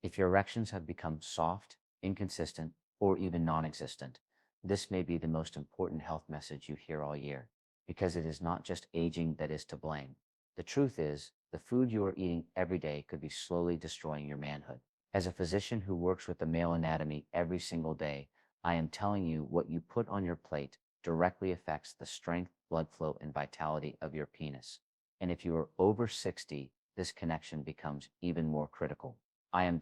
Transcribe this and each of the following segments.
If your erections have become soft, inconsistent, or even non-existent, this may be the most important health message you hear all year, because it is not just aging that is to blame. The truth is, the food you are eating every day could be slowly destroying your manhood. As a physician who works with the male anatomy every single day, I am telling you what you put on your plate directly affects the strength, blood flow, and vitality of your penis. And if you are over 60, this connection becomes even more critical. I am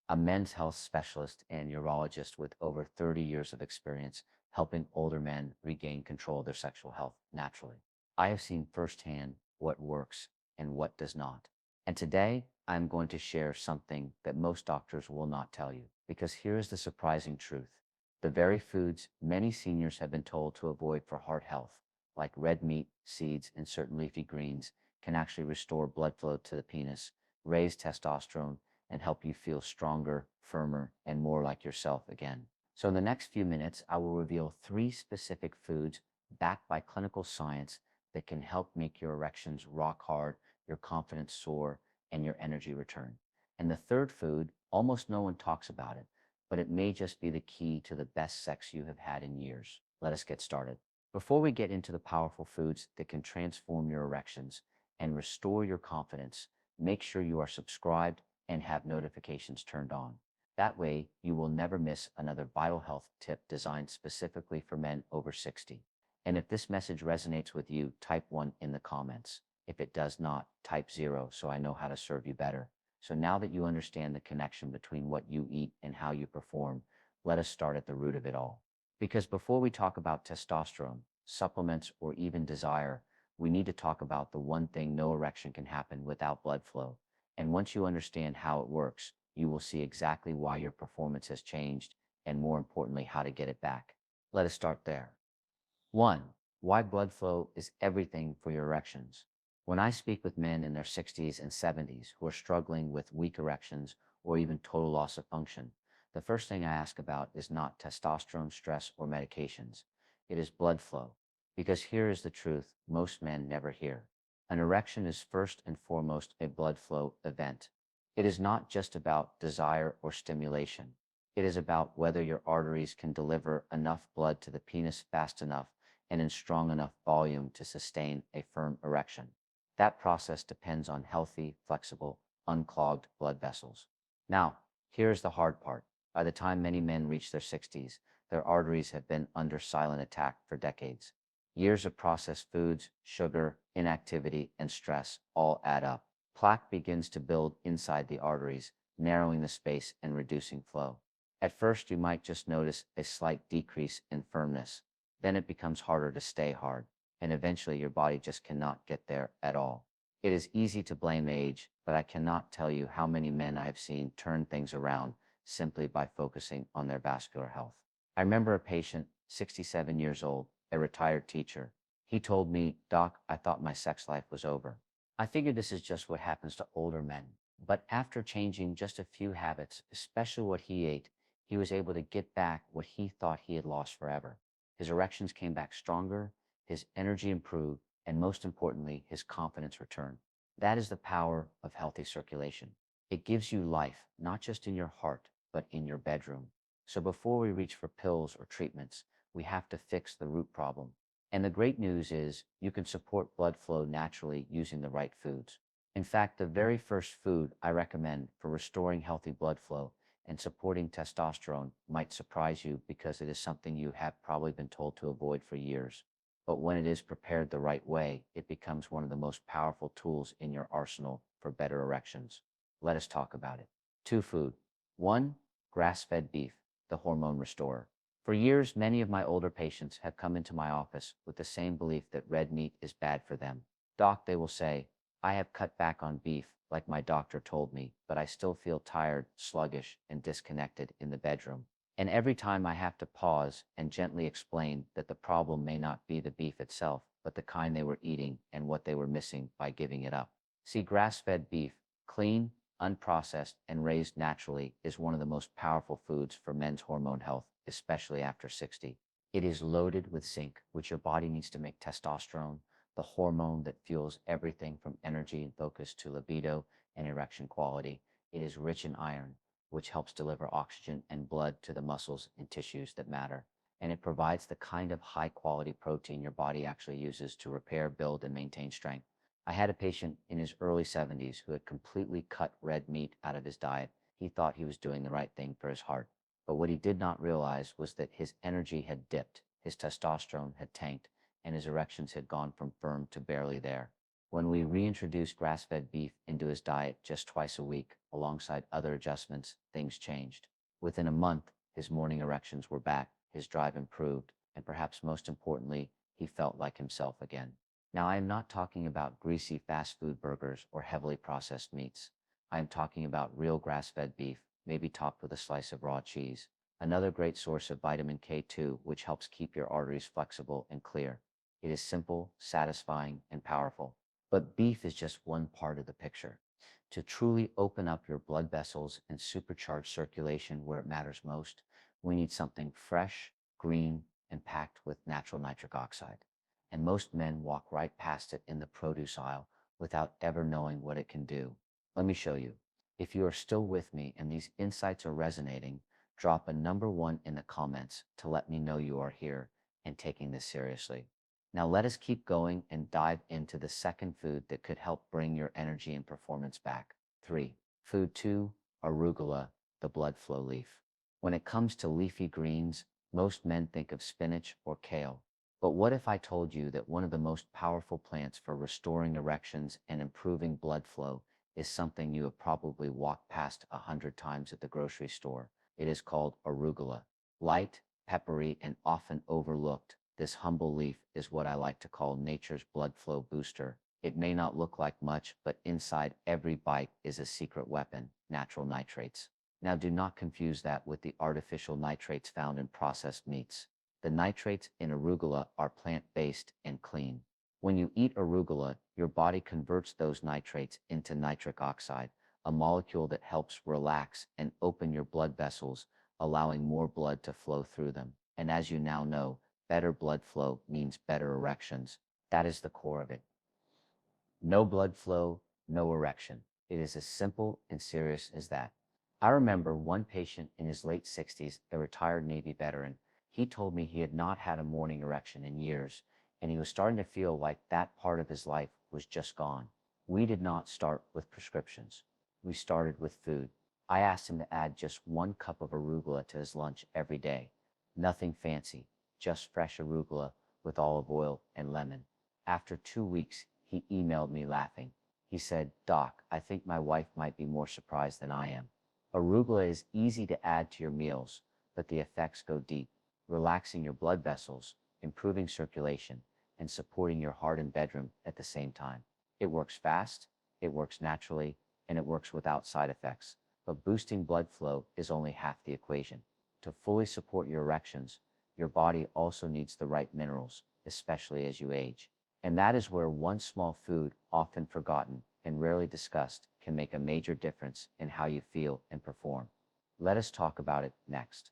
a men's health specialist and urologist with over 30 years of experience helping older men regain control of their sexual health naturally. I have seen firsthand what works and what does not. And today, I'm going to share something that most doctors will not tell you, because here is the surprising truth. The very foods many seniors have been told to avoid for heart health, like red meat, seeds, and certain leafy greens, can actually restore blood flow to the penis, raise testosterone, and help you feel stronger, firmer, and more like yourself again. So in the next few minutes, I will reveal 3 specific foods backed by clinical science that can help make your erections rock hard, your confidence soar, and your energy return. And the third food, almost no one talks about it, but it may just be the key to the best sex you have had in years. Let us get started. Before we get into the powerful foods that can transform your erections and restore your confidence, make sure you are subscribed and have notifications turned on. That way, you will never miss another vital health tip designed specifically for men over 60. And if this message resonates with you, type 1 in the comments. If it does not, type 0 so I know how to serve you better. So now that you understand the connection between what you eat and how you perform, let us start at the root of it all. Because before we talk about testosterone, supplements, or even desire, we need to talk about the one thing no erection can happen without blood flow. And once you understand how it works, you will see exactly why your performance has changed and, more importantly, how to get it back. Let us start there. 1. Why blood flow is everything for your erections. When I speak with men in their 60s and 70s who are struggling with weak erections or even total loss of function, the first thing I ask about is not testosterone, stress, or medications. It is blood flow. Because here is the truth most men never hear. An erection is first and foremost a blood flow event. It is not just about desire or stimulation. It is about whether your arteries can deliver enough blood to the penis fast enough and in strong enough volume to sustain a firm erection. That process depends on healthy, flexible, unclogged blood vessels. Now, here's the hard part. By the time many men reach their 60s, their arteries have been under silent attack for decades. Years of processed foods, sugar, inactivity, and stress all add up. Plaque begins to build inside the arteries, narrowing the space and reducing flow. At first, you might just notice a slight decrease in firmness. Then it becomes harder to stay hard, and eventually your body just cannot get there at all. It is easy to blame age, but I cannot tell you how many men I have seen turn things around simply by focusing on their vascular health. I remember a patient, 67 years old, a retired teacher. He told me, "Doc, I thought my sex life was over." I figured this is just what happens to older men. But after changing just a few habits, especially what he ate, he was able to get back what he thought he had lost forever. His erections came back stronger, his energy improved, and most importantly, his confidence returned. That is the power of healthy circulation. It gives you life, not just in your heart, but in your bedroom. So before we reach for pills or treatments, we have to fix the root problem. And the great news is you can support blood flow naturally using the right foods. In fact, the very first food I recommend for restoring healthy blood flow and supporting testosterone might surprise you because it is something you have probably been told to avoid for years. But when it is prepared the right way, it becomes one of the most powerful tools in your arsenal for better erections. Let us talk about it. 2 food. 1. Grass-fed beef, the hormone restorer. For years, many of my older patients have come into my office with the same belief that red meat is bad for them. Doc, they will say, I have cut back on beef, like my doctor told me, but I still feel tired, sluggish, and disconnected in the bedroom. And every time I have to pause and gently explain that the problem may not be the beef itself, but the kind they were eating and what they were missing by giving it up. See, grass-fed beef, clean, unprocessed, and raised naturally, is one of the most powerful foods for men's hormone health, especially after 60. It is loaded with zinc, which your body needs to make testosterone, the hormone that fuels everything from energy and focus to libido and erection quality. It is rich in iron, which helps deliver oxygen and blood to the muscles and tissues that matter. And it provides the kind of high-quality protein your body actually uses to repair, build, and maintain strength. I had a patient in his early 70s who had completely cut red meat out of his diet. He thought he was doing the right thing for his heart. But what he did not realize was that his energy had dipped, his testosterone had tanked, and his erections had gone from firm to barely there. When we reintroduced grass-fed beef into his diet just twice a week, alongside other adjustments, things changed. Within a month, his morning erections were back, his drive improved, and perhaps most importantly, he felt like himself again. Now, I am not talking about greasy fast food burgers or heavily processed meats. I am talking about real grass-fed beef, maybe topped with a slice of raw cheese. Another great source of vitamin K2, which helps keep your arteries flexible and clear. It is simple, satisfying, and powerful. But beef is just one part of the picture. To truly open up your blood vessels and supercharge circulation where it matters most, we need something fresh, green, and packed with natural nitric oxide. And most men walk right past it in the produce aisle without ever knowing what it can do. Let me show you. If you are still with me and these insights are resonating, drop a number 1 in the comments to let me know you are here and taking this seriously. Now let us keep going and dive into the second food that could help bring your energy and performance back. 3. Food 2, arugula, the blood flow leaf. When it comes to leafy greens, most men think of spinach or kale. But what if I told you that one of the most powerful plants for restoring erections and improving blood flow is something you have probably walked past 100 times at the grocery store? It is called arugula. Light, peppery, and often overlooked, this humble leaf is what I like to call nature's blood flow booster. It may not look like much, but inside every bite is a secret weapon, natural nitrates. Now do not confuse that with the artificial nitrates found in processed meats. The nitrates in arugula are plant-based and clean. When you eat arugula, your body converts those nitrates into nitric oxide, a molecule that helps relax and open your blood vessels, allowing more blood to flow through them. And as you now know, better blood flow means better erections. That is the core of it. No blood flow, no erection. It is as simple and serious as that. I remember one patient in his late 60s, a retired Navy veteran. He told me he had not had a morning erection in years, and he was starting to feel like that part of his life was just gone. We did not start with prescriptions. We started with food. I asked him to add just 1 cup of arugula to his lunch every day. Nothing fancy, just fresh arugula with olive oil and lemon. After 2 weeks, he emailed me laughing. He said, "Doc, I think my wife might be more surprised than I am." Arugula is easy to add to your meals, but the effects go deep, relaxing your blood vessels, improving circulation, and supporting your heart and bedroom at the same time. It works fast, it works naturally, and it works without side effects. But boosting blood flow is only half the equation. To fully support your erections, your body also needs the right minerals, especially as you age. And that is where one small food, often forgotten and rarely discussed, can make a major difference in how you feel and perform. Let us talk about it next.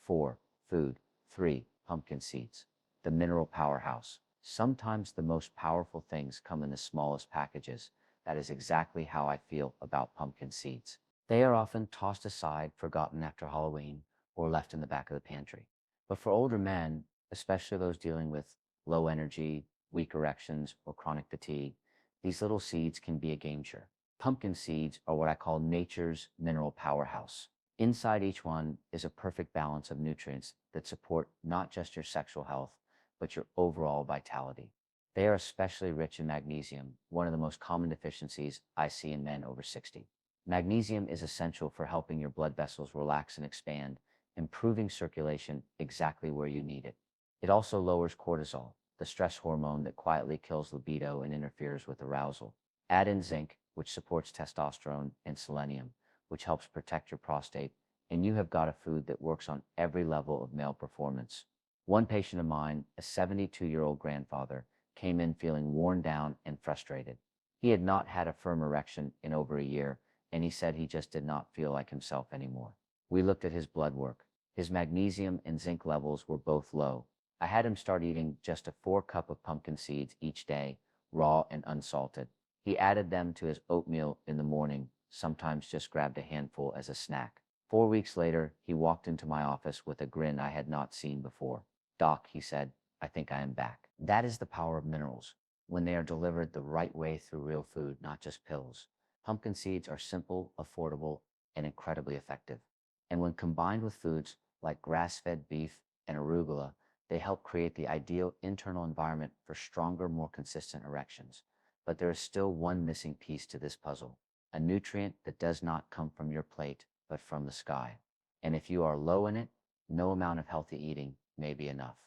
4. Food. 3. Pumpkin seeds. The mineral powerhouse. Sometimes the most powerful things come in the smallest packages. That is exactly how I feel about pumpkin seeds. They are often tossed aside, forgotten after Halloween, or left in the back of the pantry. But for older men, especially those dealing with low energy, weak erections, or chronic fatigue, these little seeds can be a game changer. Pumpkin seeds are what I call nature's mineral powerhouse. Inside each one is a perfect balance of nutrients that support not just your sexual health, but your overall vitality. They are especially rich in magnesium, one of the most common deficiencies I see in men over 60. Magnesium is essential for helping your blood vessels relax and expand, improving circulation exactly where you need it. It also lowers cortisol, the stress hormone that quietly kills libido and interferes with arousal. Add in zinc, which supports testosterone, and selenium, which helps protect your prostate, and you have got a food that works on every level of male performance. One patient of mine, a 72-year-old grandfather, came in feeling worn down and frustrated. He had not had a firm erection in over a year, and he said he just did not feel like himself anymore. We looked at his blood work. His magnesium and zinc levels were both low. I had him start eating just a 4 cup of pumpkin seeds each day, raw and unsalted. He added them to his oatmeal in the morning, sometimes just grabbed a handful as a snack. 4 weeks later, he walked into my office with a grin I had not seen before. "Doc," he said, "I think I am back." That is the power of minerals, when they are delivered the right way through real food, not just pills. Pumpkin seeds are simple, affordable, and incredibly effective. And when combined with foods like grass-fed beef and arugula, they help create the ideal internal environment for stronger, more consistent erections. But there is still one missing piece to this puzzle, a nutrient that does not come from your plate, but from the sky. And if you are low in it, no amount of healthy eating may be enough.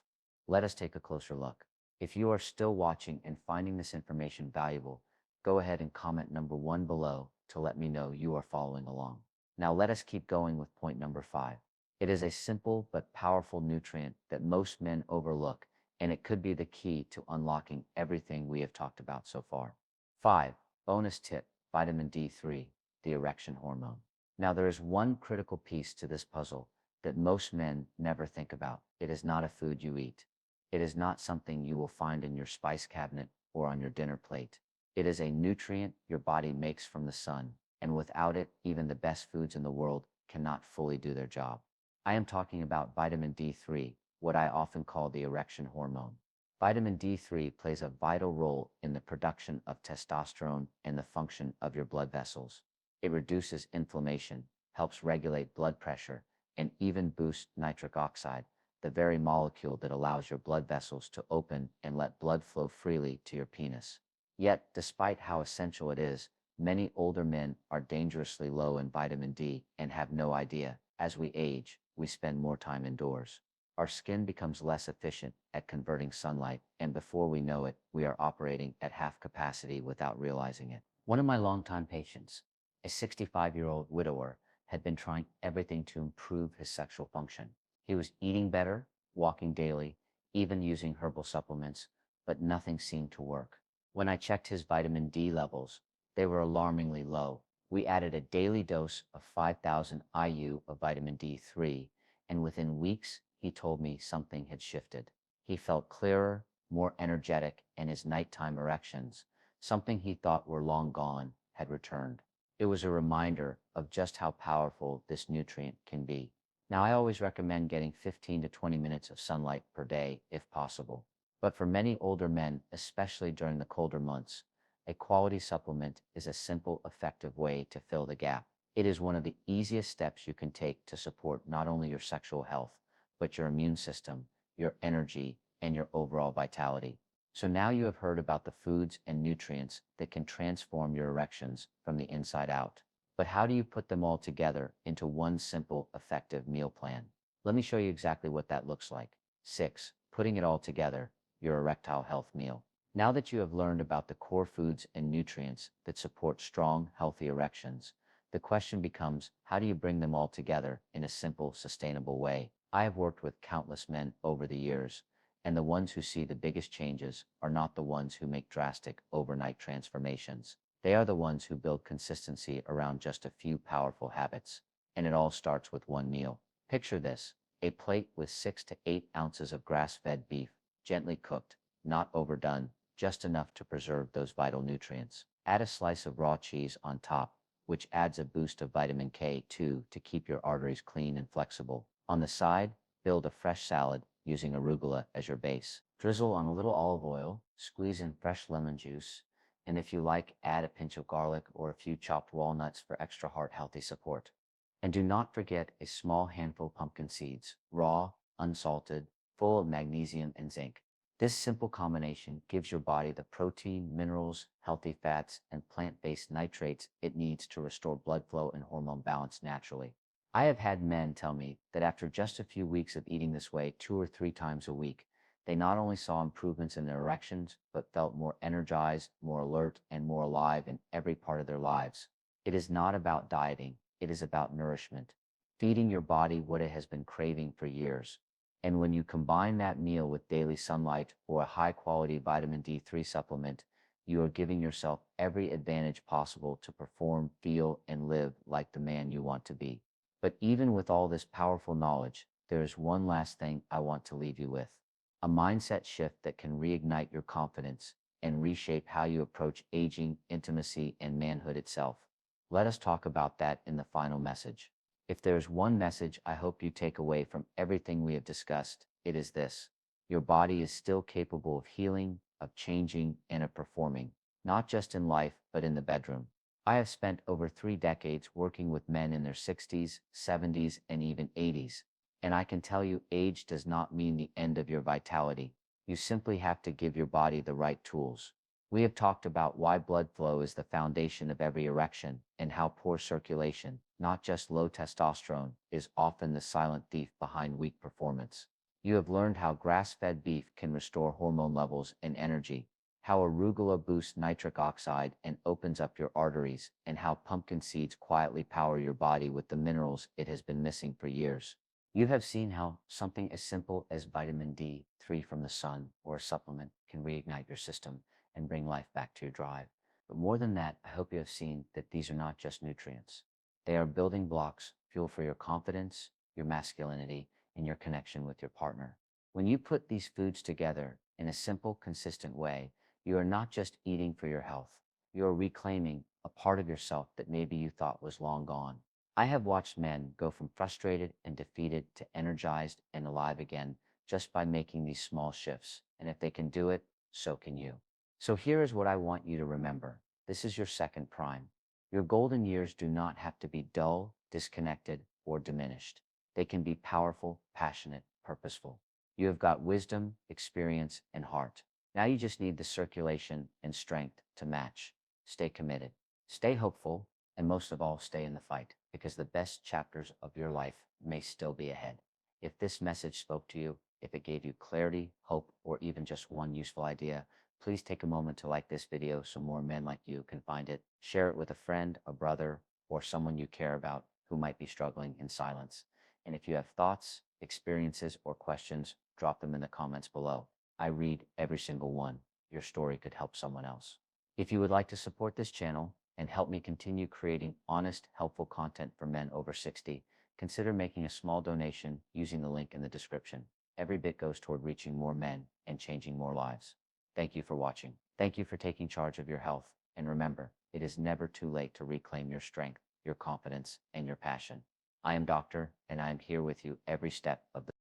Let us take a closer look. If you are still watching and finding this information valuable, go ahead and comment number 1 below to let me know you are following along. Now let us keep going with point number 5. It is a simple but powerful nutrient that most men overlook, and it could be the key to unlocking everything we have talked about so far. 5. Bonus tip, vitamin D3, the erection hormone. Now there is one critical piece to this puzzle that most men never think about. It is not a food you eat. It is not something you will find in your spice cabinet or on your dinner plate. It is a nutrient your body makes from the sun, and without it, even the best foods in the world cannot fully do their job. I am talking about vitamin D3, what I often call the erection hormone. Vitamin D3 plays a vital role in the production of testosterone and the function of your blood vessels. It reduces inflammation, helps regulate blood pressure, and even boosts nitric oxide, the very molecule that allows your blood vessels to open and let blood flow freely to your penis. Yet, despite how essential it is, many older men are dangerously low in vitamin D and have no idea. As we age, we spend more time indoors. Our skin becomes less efficient at converting sunlight, and before we know it, we are operating at half capacity without realizing it. One of my longtime patients, a 65-year-old widower, had been trying everything to improve his sexual function. He was eating better, walking daily, even using herbal supplements, but nothing seemed to work. When I checked his vitamin D levels, they were alarmingly low. We added a daily dose of 5,000 IU of vitamin D3, and within weeks, he told me something had shifted. He felt clearer, more energetic, and his nighttime erections, something he thought were long gone, had returned. It was a reminder of just how powerful this nutrient can be. Now, I always recommend getting 15 to 20 minutes of sunlight per day if possible. But for many older men, especially during the colder months, a quality supplement is a simple, effective way to fill the gap. It is one of the easiest steps you can take to support not only your sexual health, but your immune system, your energy, and your overall vitality. So now you have heard about the foods and nutrients that can transform your erections from the inside out. But how do you put them all together into one simple, effective meal plan? Let me show you exactly what that looks like. 6. Putting it all together, your erectile health meal. Now that you have learned about the core foods and nutrients that support strong, healthy erections, the question becomes, how do you bring them all together in a simple, sustainable way? I have worked with countless men over the years, and the ones who see the biggest changes are not the ones who make drastic overnight transformations. They are the ones who build consistency around just a few powerful habits. And it all starts with one meal. Picture this, a plate with 6 to 8 ounces of grass-fed beef, gently cooked, not overdone, just enough to preserve those vital nutrients. Add a slice of raw cheese on top, which adds a boost of vitamin K2 to keep your arteries clean and flexible. On the side, build a fresh salad using arugula as your base. Drizzle on a little olive oil, squeeze in fresh lemon juice, and if you like, add a pinch of garlic or a few chopped walnuts for extra heart-healthy support. And do not forget a small handful of pumpkin seeds, raw, unsalted, full of magnesium and zinc. This simple combination gives your body the protein, minerals, healthy fats, and plant-based nitrates it needs to restore blood flow and hormone balance naturally. I have had men tell me that after just a few weeks of eating this way 2 or 3 times a week, they not only saw improvements in their erections, but felt more energized, more alert, and more alive in every part of their lives. It is not about dieting, it is about nourishment, feeding your body what it has been craving for years. And when you combine that meal with daily sunlight or a high-quality vitamin D3 supplement, you are giving yourself every advantage possible to perform, feel, and live like the man you want to be. But even with all this powerful knowledge, there is one last thing I want to leave you with. A mindset shift that can reignite your confidence and reshape how you approach aging, intimacy, and manhood itself. Let us talk about that in the final message. If there's one message I hope you take away from everything we have discussed, it is this. Your body is still capable of healing, of changing, and of performing, not just in life, but in the bedroom. I have spent over 3 decades working with men in their 60s, 70s, and even 80s. And I can tell you, age does not mean the end of your vitality. You simply have to give your body the right tools. We have talked about why blood flow is the foundation of every erection and how poor circulation, not just low testosterone, is often the silent thief behind weak performance. You have learned how grass-fed beef can restore hormone levels and energy, how arugula boosts nitric oxide and opens up your arteries, and how pumpkin seeds quietly power your body with the minerals it has been missing for years. You have seen how something as simple as vitamin D3 from the sun or a supplement can reignite your system and bring life back to your drive. But more than that, I hope you have seen that these are not just nutrients. They are building blocks, fuel for your confidence, your masculinity, and your connection with your partner. When you put these foods together in a simple, consistent way, you are not just eating for your health. You are reclaiming a part of yourself that maybe you thought was long gone. I have watched men go from frustrated and defeated to energized and alive again just by making these small shifts. And if they can do it, so can you. So here is what I want you to remember. This is your second prime. Your golden years do not have to be dull, disconnected, or diminished. They can be powerful, passionate, purposeful. You have got wisdom, experience, and heart. Now you just need the circulation and strength to match. Stay committed, stay hopeful, and most of all, stay in the fight, because the best chapters of your life may still be ahead. If this message spoke to you, if it gave you clarity, hope, or even just one useful idea, please take a moment to like this video so more men like you can find it. Share it with a friend, a brother, or someone you care about who might be struggling in silence. And if you have thoughts, experiences, or questions, drop them in the comments below. I read every single one. Your story could help someone else. If you would like to support this channel and help me continue creating honest, helpful content for men over 60, consider making a small donation using the link in the description. Every bit goes toward reaching more men and changing more lives. Thank you for watching. Thank you for taking charge of your health. And remember, it is never too late to reclaim your strength, your confidence, and your passion. I am Doctor, and I am here with you every step of the